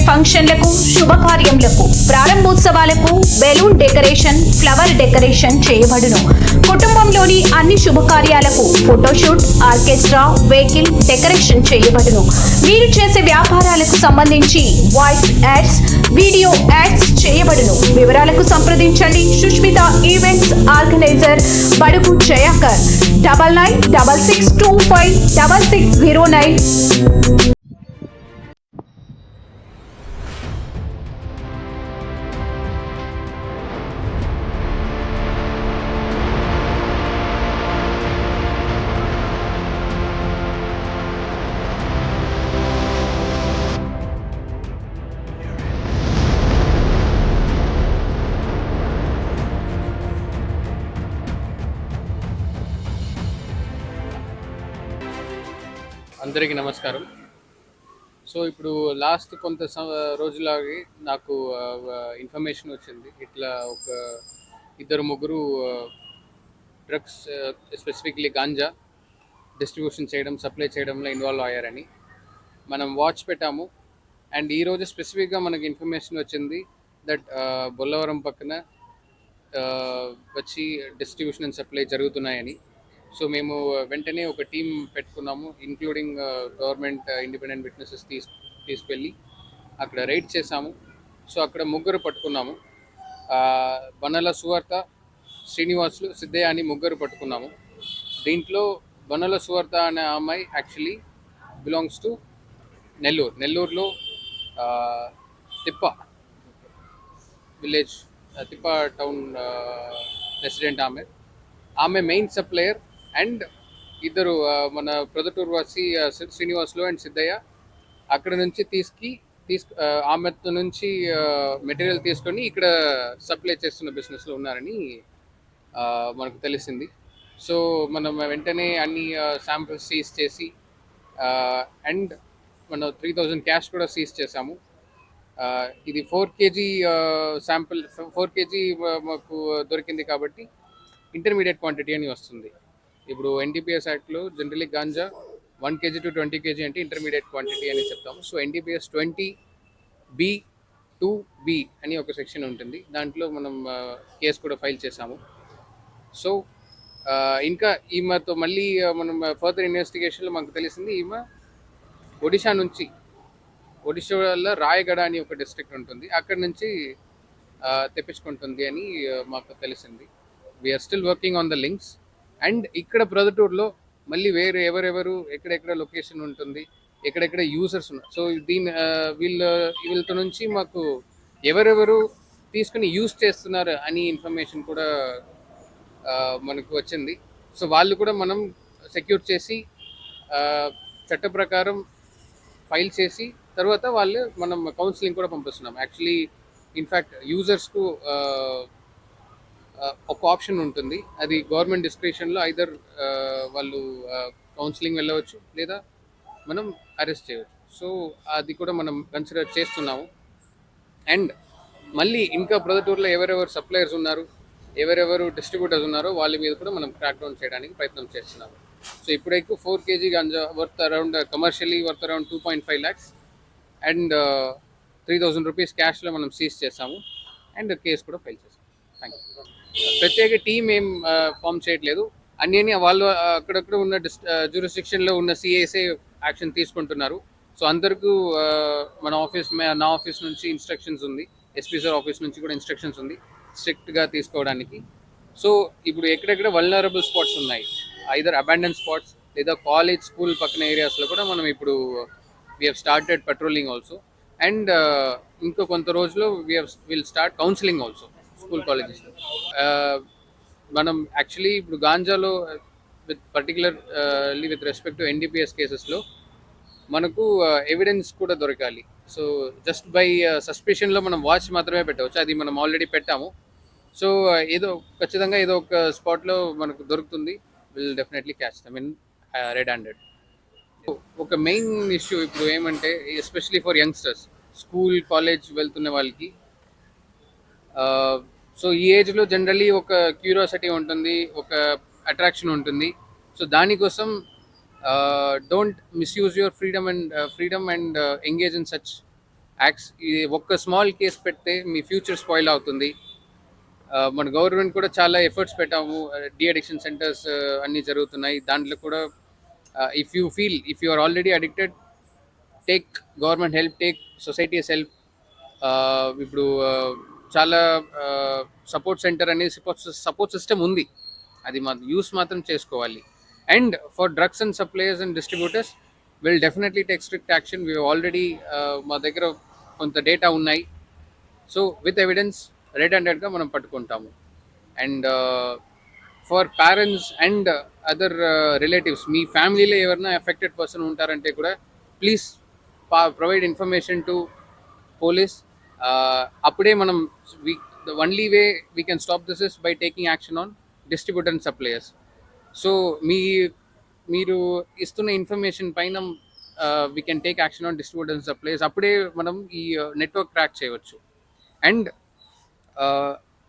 ఫంక్షన్లకు, శుభకార్యములకు, ప్రారంభోత్సవాలకు balloon decoration, flower decoration చేయబడును. కుటుంబంలోని అన్ని శుభకార్యాలకు ఫోటోషూట్, ఆర్కెస్ట్రా, వెహికల్ డెకరేషన్ చేయబడును. మీరు చేసే వ్యాపారాలకు సంబంధించి వాయిస్ యాడ్స్, వీడియో యాడ్స్ చేయబడును. వివరాలకు సంప్రదించండి సుష్మిత ఈవెంట్స్ ఆర్గనైజర్, బడుగు జయాకర్, 9966256609. అందరికీ నమస్కారం. సో ఇప్పుడు లాస్ట్ కొంత రోజులాగి నాకు ఇన్ఫర్మేషన్ వచ్చింది, ఇట్లా ఒక ఇద్దరు ముగ్గురు డ్రగ్స్, స్పెసిఫిక్లీ గాంజా డిస్ట్రిబ్యూషన్ చేయడం, సప్లై చేయడంలో ఇన్వాల్వ్ అయ్యారని మనం వాచ్ పెట్టాము. అండ్ ఈరోజు స్పెసిఫిక్గా మనకి ఇన్ఫర్మేషన్ వచ్చింది దట్ బొల్లవరం పక్కన వచ్చి డిస్ట్రిబ్యూషన్ అండ్ సప్లై జరుగుతున్నాయని. సో మేము వెంటనే ఒక టీం పెట్టుకున్నాము, ఇంక్లూడింగ్ గవర్నమెంట్ ఇండిపెండెంట్ విట్నెసెస్ తీసుకెళ్ళి అక్కడ రైడ్ చేసాము. సో అక్కడ ముగ్గురు పట్టుకున్నాము. బనల సువార్త, శ్రీనివాసులు, సిద్ధయ్య అని ముగ్గురు పట్టుకున్నాము. దీంట్లో బనల సువార్త అనే అమ్మాయి యాక్చువల్లీ బిలాంగ్స్ టు నెల్లూరులో తిప్ప విలేజ్, తిప్ప టౌన్ రెసిడెంట్. ఆమె మెయిన్ సప్లయర్. అండ్ ఇద్దరు మన ప్రొదటూరు వాసి శ్రీనివాసులు అండ్ సిద్ధయ్య అక్కడ నుంచి ఆమె నుంచి మెటీరియల్ తీసుకొని ఇక్కడ సప్లై చేస్తున్న బిజినెస్లో ఉన్నారని మనకు తెలిసింది. సో మనం వెంటనే అన్ని శాంపిల్స్ సీజ్ చేసి అండ్ మనం 3000 క్యాష్ కూడా సీజ్ చేసాము. ఇది 4 kg శాంపిల్, 4 kg మాకు దొరికింది కాబట్టి ఇంటర్మీడియట్ క్వాంటిటీ అని వస్తుంది. ఇప్పుడు ఎన్డీపీఎస్ యాక్ట్లో generally ganja 1 kg to 20 kg అంటే ఇంటర్మీడియట్ క్వాంటిటీ అని చెప్తాము. సో ఎన్డీపీఎస్ 20B2B అని ఒక సెక్షన్ ఉంటుంది, దాంట్లో మనం కేసు కూడా ఫైల్ చేసాము. సో ఇంకా ఈమెతో మళ్ళీ మనం ఫర్దర్ ఇన్వెస్టిగేషన్లో మనకు తెలిసింది ఈమె ఒడిశాలో రాయగడ అని ఒక డిస్ట్రిక్ట్ ఉంటుంది, అక్కడ నుంచి తెప్పించుకుంటుంది అని మాకు తెలిసింది. We are still working on the links. And ఇక్కడ ప్రొదటూరులో మళ్ళీ వేరే ఎవరెవరు ఎక్కడెక్కడ లొకేషన్ ఉంటుంది, ఎక్కడెక్కడ యూజర్స్ ఉన్నారు. సో వీళ్ళతో నుంచి మాకు ఎవరెవరు తీసుకుని యూజ్ చేస్తున్నారు అని ఇన్ఫర్మేషన్ కూడా మనకు వచ్చింది. సో వాళ్ళు కూడా మనం సెక్యూర్ చేసి చట్ట ప్రకారం ఫైల్ చేసి తర్వాత మనం కౌన్సిలింగ్ కూడా పంపిస్తున్నాం. యాక్చువల్లీ ఇన్ఫ్యాక్ట్ యూజర్స్కు ఒక ఆప్షన్ ఉంటుంది, అది గవర్నమెంట్ డిస్క్రిప్షన్లో ఐదర్ వాళ్ళు కౌన్సిలింగ్ వెళ్ళవచ్చు లేదా మనం అరెస్ట్ చేయవచ్చు. సో అది కూడా మనం కన్సిడర్ చేస్తున్నాము. అండ్ మళ్ళీ ఇంకా ప్రొదటూరులో ఎవరెవరు సప్లయర్స్ ఉన్నారు, ఎవరెవరు డిస్ట్రిబ్యూటర్స్ ఉన్నారో వాళ్ళ మీద కూడా మనం క్రాక్ డౌన్ చేయడానికి ప్రయత్నం చేస్తున్నాము. సో ఇప్పుడైతే 4 kg ganja commercially worth around 2.5 lakhs and 3000 rupees క్యాష్లో మనం సీజ్ చేస్తాము అండ్ కేసు కూడా ఫైల్ చేస్తాము. Thank you. ప్రత్యేక టీం ఏం ఫామ్ చేయట్లేదు, అన్నీ వాళ్ళు అక్కడక్కడ ఉన్న జ్యూరిస్డిక్షన్లో ఉన్న సిఐసే యాక్షన్ తీసుకుంటున్నారు. సో అందరికీ నా ఆఫీస్ నుంచి ఇన్స్ట్రక్షన్స్ ఉంది, ఎస్పీ సార్ ఆఫీస్ నుంచి కూడా ఇన్స్ట్రక్షన్స్ ఉంది స్ట్రిక్ట్గా తీసుకోవడానికి. సో ఇప్పుడు ఎక్కడెక్కడ వల్నరబుల్ స్పాట్స్ ఉన్నాయి, ఐదర్ అబాండన్ స్పాట్స్ లేదా కాలేజ్ స్కూల్ పక్కన ఏరియాస్లో కూడా మనం ఇప్పుడు we have started patrolling also. And ఇంకో కొంత రోజుల్లో will start counselling also school కాలేజెస్లో. మనం యాక్చువల్లీ ఇప్పుడు గాంజాలో particularly with respect to NDPS కేసెస్లో మనకు ఎవిడెన్స్ కూడా దొరకాలి. సో జస్ట్ బై సస్పిషన్లో మనం వాచ్ మాత్రమే పెట్టవచ్చు, అది మనం ఆల్రెడీ పెట్టాము. సో ఖచ్చితంగా ఏదో ఒక స్పాట్లో మనకు దొరుకుతుంది, will definitely catch them in red handed. ఒక మెయిన్ ఇష్యూ ఇప్పుడు ఏమంటే, especially for youngsters, school college వెళ్తున్న వాళ్ళకి, సో ఈ ఏజ్లో జనరలీ ఒక క్యూరియాసిటీ ఉంటుంది, ఒక అట్రాక్షన్ ఉంటుంది. సో దానికోసం don't misuse your freedom and engage in such ఇది ఒక్క స్మాల్ కేస్ పెడితే మీ ఫ్యూచర్ స్పాయిల్ అవుతుంది. మన గవర్నమెంట్ కూడా చాలా ఎఫర్ట్స్ పెట్టాము. డి అడిక్షన్ సెంటర్స్ అన్నీ జరుగుతున్నాయి. దాంట్లో కూడా if you are already addicted, take government help, take societies help. ఇప్పుడు చాలా సపోర్ట్ సెంటర్ అనేది సపోర్ట్ సిస్టమ్ ఉంది. అది యూస్ మాత్రం చేసుకోవాలి. And for drugs and suppliers and distributors will definitely take strict action. We already మా దగ్గర కొంత డేటా ఉన్నాయి. సో విత్ ఎవిడెన్స్ రెడ్ హ్యాండెడ్గా మనం పట్టుకుంటాము. And for parents and other relatives, మీ ఫ్యామిలీలో ఎవరైనా ఎఫెక్టెడ్ పర్సన్ ఉంటారంటే కూడా please provide information to police. అప్పుడే మనం the only way we can stop this is by taking action on distributor and suppliers. So మీరు ఇస్తున్న ఇన్ఫర్మేషన్ పైన we can take action on distributor and suppliers. అప్పుడే మనం ఈ నెట్వర్క్ క్రాక్ చేయవచ్చు. And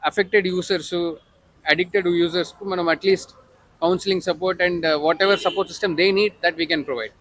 affected users, addicted యూజర్స్కు మనం at least counselling support and what ever support system they need, that we can provide.